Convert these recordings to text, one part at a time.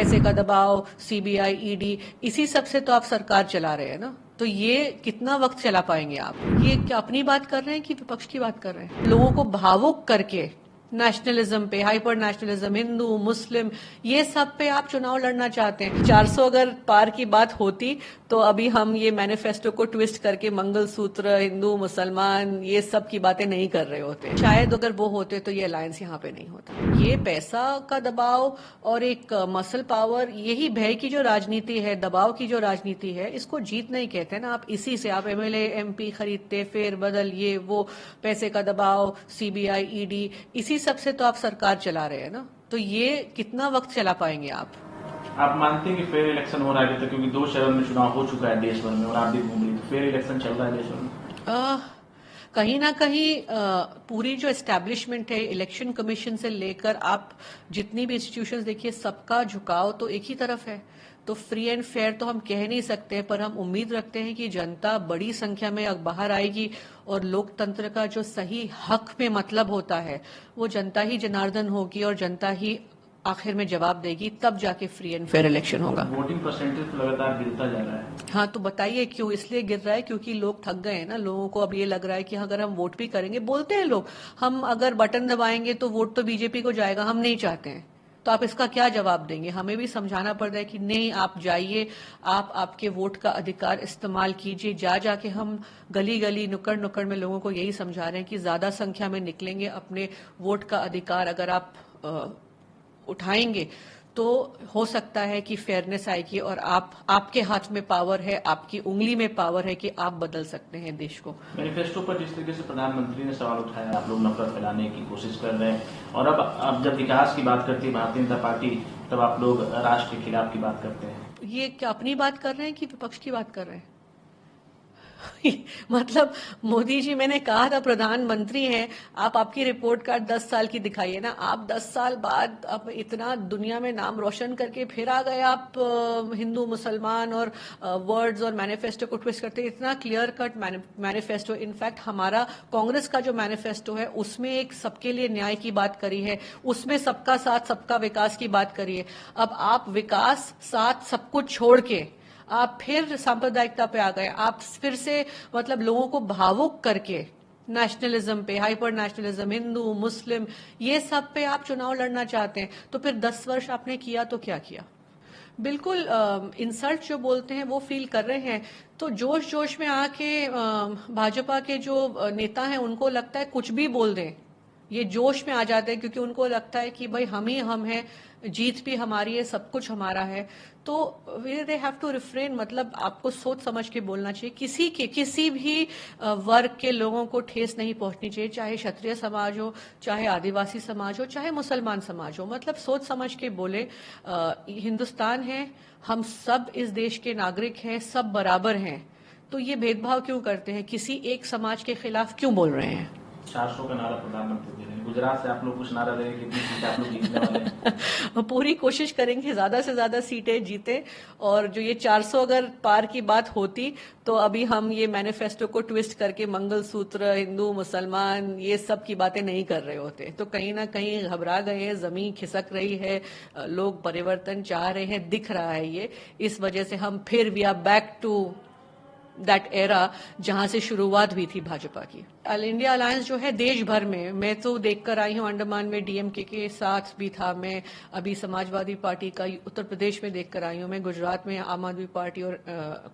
पैसे का दबाव, सीबीआई, ईडी, इसी सब से तो आप सरकार चला रहे हैं ना। तो ये कितना वक्त चला पाएंगे आप? ये क्या अपनी बात कर रहे हैं कि विपक्ष की बात कर रहे हैं? लोगों को भावुक करके नेशनलिज्म पे, हाइपर नेशनलिज्म, हिंदू मुस्लिम, ये सब पे आप चुनाव लड़ना चाहते हैं। 400 अगर पार की बात होती तो अभी हम ये मैनिफेस्टो को ट्विस्ट करके मंगलसूत्र, हिंदू मुसलमान, ये सब की बातें नहीं कर रहे होते। शायद अगर वो होते तो ये अलायंस यहाँ पे नहीं होता। ये पैसा का दबाव और एक मसल पावर, यही भय की जो राजनीति है, दबाव की जो राजनीति है, इसको जीत नहीं कहते ना। आप इसी से आप एमएलए एमपी खरीदते, फेर बदल, ये वो, पैसे का दबाव, सीबीआई, ईडी, इसी सब से तो आप सरकार चला रहे हैं ना। तो ये कितना वक्त चला पाएंगे आप? आप मानते हैं कि फेयर इलेक्शन हो रहा है अभी तक, क्योंकि 2 चरण में चुनाव हो चुका है देश भर में और आप भी घूम रही, तो फेयर इलेक्शन चल रहा है देश भर में? कहीं ना कहीं पूरी जो एस्टैब्लिशमेंट है, इलेक्शन कमीशन से लेकर आप जितनी भी इंस्टीट्यूशंस देखिए, सबका झुकाव तो एक ही तरफ है। तो फ्री एंड फेयर तो हम कह नहीं सकते, पर हम उम्मीद रखते हैं कि जनता बड़ी संख्या में अब बाहर आएगी और लोकतंत्र का जो सही हक में मतलब होता है वो जनता ही जनार्दन होगी और जनता ही आखिर में जवाब देगी, तब जाके फ्री एंड फेयर इलेक्शन होगा। वोटिंग परसेंटेज तो लगातार गिरता जा रहा है। हाँ, तो बताइए क्यों? इसलिए गिर रहा है क्योंकि लोग थक गए हैं ना। लोगों को अब ये लग रहा है कि अगर हम वोट भी करेंगे, बोलते हैं लोग, हम अगर बटन दबाएंगे तो वोट तो बीजेपी को जाएगा, हम नहीं चाहते हैं। तो आप इसका क्या जवाब देंगे? हमें भी समझाना पड़ रहा है कि नहीं, आप जाइए, आप आपके वोट का अधिकार इस्तेमाल कीजिए। जाके हम गली गली, नुक्कड़ नुक्कड़ में लोगों को यही समझा रहे हैं कि ज्यादा संख्या में निकलेंगे, अपने वोट का अधिकार अगर आप उठाएंगे तो हो सकता है कि फेयरनेस आएगी और आपके हाथ में पावर है, आपकी उंगली में पावर है कि आप बदल सकते हैं देश को। मैनिफेस्टो पर जिस तरीके से प्रधानमंत्री ने सवाल उठाया, आप लोग नफरत फैलाने की कोशिश कर रहे हैं, और अब जब विकास की बात करती है भारतीय जनता पार्टी, तब आप लोग राष्ट्र के खिलाफ की बात करते हैं। ये क्या अपनी बात कर रहे हैं कि विपक्ष की बात कर रहे हैं? मतलब मोदी जी, मैंने कहा था प्रधानमंत्री हैं, आप आपकी रिपोर्ट कार्ड 10 साल की दिखाइए ना। आप 10 साल बाद अब इतना दुनिया में नाम रोशन करके फिर आ गए आप हिंदू मुसलमान और वर्ड्स और मैनिफेस्टो को ट्विस्ट करते। इतना क्लियर कट मैनिफेस्टो, इनफैक्ट हमारा कांग्रेस का जो मैनिफेस्टो है उसमें एक सबके लिए न्याय की बात करी है, उसमें सबका साथ सबका विकास की बात करी है। अब आप विकास साथ सब कुछ छोड़ के आप फिर सांप्रदायिकता पे आ गए। आप फिर से मतलब लोगों को भावुक करके नेशनलिज्म पे, हाइपर नेशनलिज्म, हिंदू मुस्लिम, ये सब पे आप चुनाव लड़ना चाहते हैं। तो फिर 10 वर्ष आपने किया तो क्या किया? बिल्कुल इंसल्ट जो बोलते हैं वो फील कर रहे हैं। तो जोश जोश में आके भाजपा के जो नेता हैं उनको लगता है कुछ भी बोल दें, ये जोश में आ जाते हैं क्योंकि उनको लगता है कि भाई हम ही हम हैं, जीत भी हमारी है, सब कुछ हमारा है। तो दे हैव टू रिफ्रेन, मतलब आपको सोच समझ के बोलना चाहिए। किसी भी वर्ग के लोगों को ठेस नहीं पहुंचनी चाहिए, चाहे क्षत्रिय समाज हो, चाहे आदिवासी समाज हो, चाहे मुसलमान समाज हो। मतलब सोच समझ के बोले। हिंदुस्तान है, हम सब इस देश के नागरिक हैं, सब बराबर हैं। तो ये भेदभाव क्यों करते हैं? किसी एक समाज के खिलाफ क्यों बोल रहे हैं? 400 का नारा प्रधानमंत्री दे रहे हैं, गुजरात से आप लोग कुछ नारा दे रहे हैं, कितनी सीटें आप लोग जीतने वाले हैं? पूरी कोशिश करेंगे ज्यादा से ज्यादा सीटें जीते। और जो ये 400 अगर पार की बात होती तो अभी हम ये मैनिफेस्टो को ट्विस्ट करके मंगलसूत्र, हिंदू मुसलमान, ये सब की बातें नहीं कर रहे होते। तो कहीं ना कहीं घबरा गए हैं, जमीन खिसक रही है, लोग परिवर्तन चाह रहे हैं, दिख रहा है ये। इस वजह से हम फिर we are back to that era जहां से शुरुआत हुई थी भाजपा की। ऑल इंडिया अलायंस जो है देश भर में, मैं तो देखकर आई हूँ, अंडमान में डीएमके के साथ भी था, मैं अभी समाजवादी पार्टी का उत्तर प्रदेश में देखकर आई हूँ, मैं गुजरात में आम आदमी पार्टी और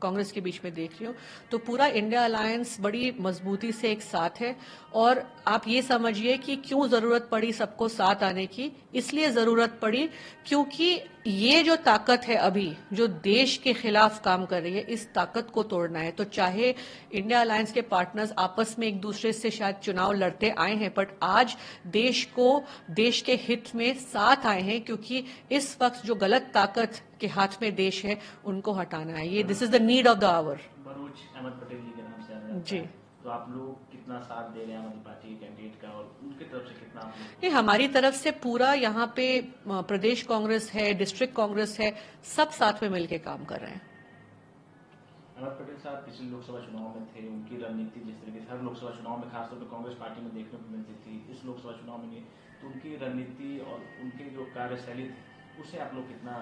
कांग्रेस के बीच में देख रही हूँ। तो पूरा इंडिया अलायंस बड़ी मजबूती से एक साथ है। और आप ये समझिए कि क्यों जरूरत पड़ी सबको साथ आने की? इसलिए जरूरत पड़ी क्योंकि ये जो ताकत है अभी जो देश के खिलाफ काम कर रही है, इस ताकत को तोड़ना है। तो चाहे इंडिया अलायंस के पार्टनर्स आपस में एक दूसरे से शायद चुनाव लड़ते आए हैं, बट आज देश को, देश के हित में साथ आए हैं, क्योंकि इस वक्त जो गलत ताकत के हाथ में देश है उनको हटाना है। ये this is the need of the hour. Bharuch Ahmed Patel ji के नाम से आता है जी, तो आप लोग कितना साथ दे रहे हैं आम आदमी पार्टी के कैंडिडेट का, और उनकी तरफ से कितना आप लोग? ये हमारी तरफ से पूरा यहाँ पे प्रदेश कांग्रेस है, डिस्ट्रिक्ट कांग्रेस है, सब साथ में मिलकर काम कर रहे हैं। अहमद पटेल साहब पिछले लोकसभा चुनाव में थे, उनकी रणनीति जिस तरीके से हर लोकसभा चुनाव में खासतौर पर कांग्रेस पार्टी में देखने को मिलती थी, इस लोकसभा चुनाव में नहीं, तो उनकी रणनीति और उनकी जो कार्यशैली थी उसे आप लोग कितना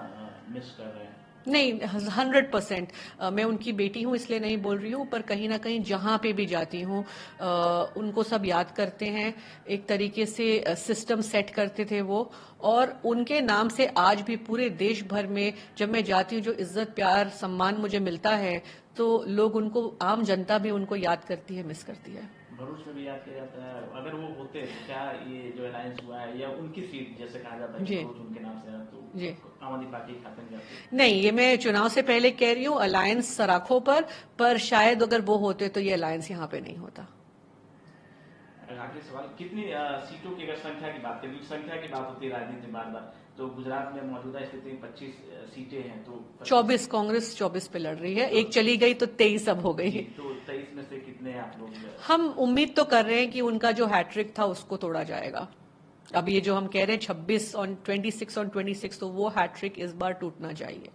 मिस कर रहे हैं? नहीं, 100%। मैं उनकी बेटी हूँ इसलिए नहीं बोल रही हूँ, पर कहीं ना कहीं जहां पे भी जाती हूँ उनको सब याद करते हैं। एक तरीके से सिस्टम सेट करते थे वो, और उनके नाम से आज भी पूरे देश भर में जब मैं जाती हूँ जो इज्जत प्यार सम्मान मुझे मिलता है, तो लोग उनको, आम जनता भी उनको याद करती है, मिस करती है। भरूच में भी याद किया जाता है। अगर वो होते तो क्या ये जो अलायंस हुआ है, या उनकी सीट जैसे कहा जाता है कि जी भरूच उनके नाम से है, तो जी। आम आदमी पार्टी के खाते में जाती? नहीं, ये मैं चुनाव से पहले कह रही हूँ, अलायंस सराखों पर शायद अगर वो होते तो ये अलायंस यहाँ पे नहीं होता। आखिरी सवाल, कितनी सीटों की अगर संख्या की बात करें, संख्या की बात होती है राजनीति में बार बार, तो गुजरात में मौजूदा स्थिति में 25 सीटें हैं, तो 24, कांग्रेस 24 पे लड़ रही है, एक चली गई तो 23 अब हो गई। तो 23 में से कितने आप लोग? हम उम्मीद तो कर रहे हैं कि उनका जो हैट्रिक था उसको तोड़ा जाएगा। अब ये जो हम कह रहे हैं 26 ऑन 26 तो वो हैट्रिक इस बार टूटना चाहिए।